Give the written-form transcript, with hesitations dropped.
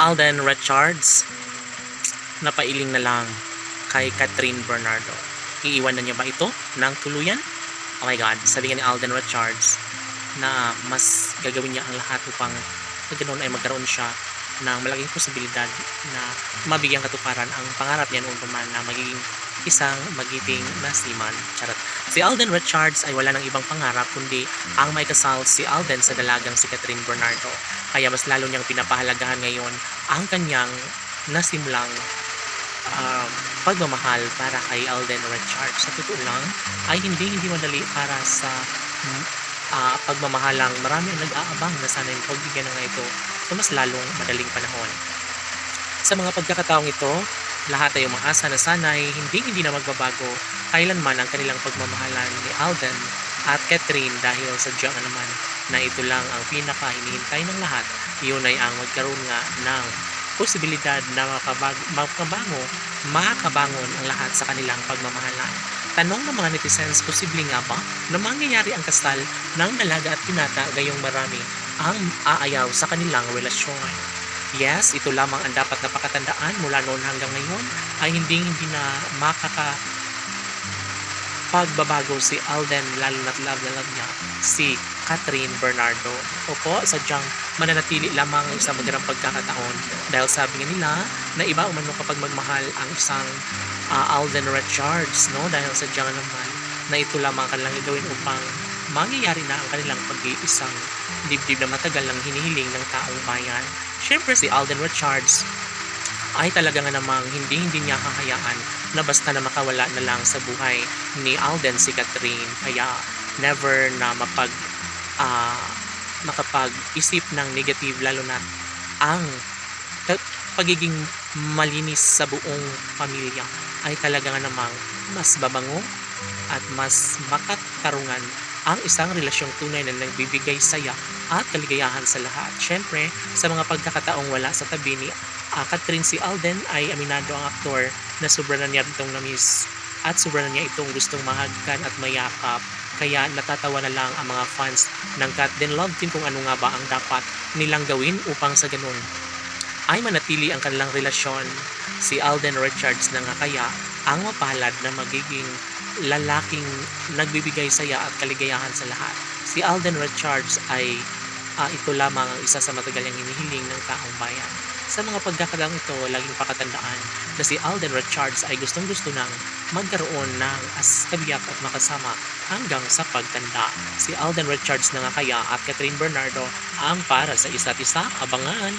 Alden Richards, napailing na lang kay Catherine Bernardo. Iiwan na niya ba ito ng tuluyan? Oh my God, sabi nga ni Alden Richards na mas gagawin niya ang lahat upang sa ganoon ay magkaroon siya ng malaking posibilidad na mabigyan katuparan ang pangarap niya noon pa man na magiging isang magiting na seaman. Charot. Si Alden Richards ay wala ng ibang pangarap kundi ang may kasal si Alden sa dalagang si Catherine Bernardo. Kaya mas lalo niyang pinapahalagahan ngayon ang kanyang nasimulang pagmamahal para kay Alden Richards. Sa totoo lang ay hindi madali para sa pagmamahalang marami ang nag-aabang na sana yung pagbigyan na nga ito sa mas lalong madaling panahon. Sa mga pagkakataong ito, lahat ay umaasa na sana'y hindi na magbabago kailanman ang kanilang pagmamahalan ni Alden at Catherine dahil sadya nga naman na ito lang ang pinaka hinihintay ng lahat. Iyon ay ang magkaroon nga ng posibilidad na makabangon ang lahat sa kanilang pagmamahalan. Tanong ng mga netizens, posible nga ba na mangyayari ang kasal ng dalaga at pinata gayong marami ang aayaw sa kanilang relasyon? Yes, ito lamang ang dapat na pakatandaan mula noon hanggang ngayon ay hindi na pagbabago si Alden, lalo na't love na love niya si Catherine Bernardo. Opo, sadyang mananatili lamang ang isang magandang pagkakataon dahil sabi nga nila na iba umano kapag magmahal ang isang Alden Richards, no? Dahil sadyang naman na ito lamang kanilang gagawin upang mangyayari na ang kanilang pag-iisang dibdib na matagal lang hinihiling ng taong bayan. Siyempre si Alden Richards ay talaga nga namang hindi niya hahayaan na basta na makawala na lang sa buhay ni Alden si Catherine. Kaya never na makapag-isip ng negative, lalo na ang pagiging malinis sa buong pamilya ay talaga nga namang mas babango at mas makatarungan ang isang relasyong tunay na nagbibigay saya at kaligayahan sa lahat. Siyempre, sa mga pagkakataong wala sa tabi ni Catherine si Alden ay aminado ang aktor na sobra na niya itong namiss at sobra na niya itong gustong mahagkan at mayakap. Kaya natatawa na lang ang mga fans ng Cat Den Love Team kung ano nga ba ang dapat nilang gawin upang sa ganun ay manatili ang kanilang relasyon. Si Alden Richards na nga kaya ang mapalad na magiging lalaking nagbibigay saya at kaligayahan sa lahat. Si Alden Richards ay ito lamang ang isa sa matagal niyang hinihiling ng taong bayan. Sa mga pagkakataong ito, laging pakatandaan na si Alden Richards ay gustong-gusto nang magkaroon ng kabiyak at makasama hanggang sa pagtanda. Si Alden Richards na nga kaya at Catherine Bernardo ang para sa isa't isa. Abangan!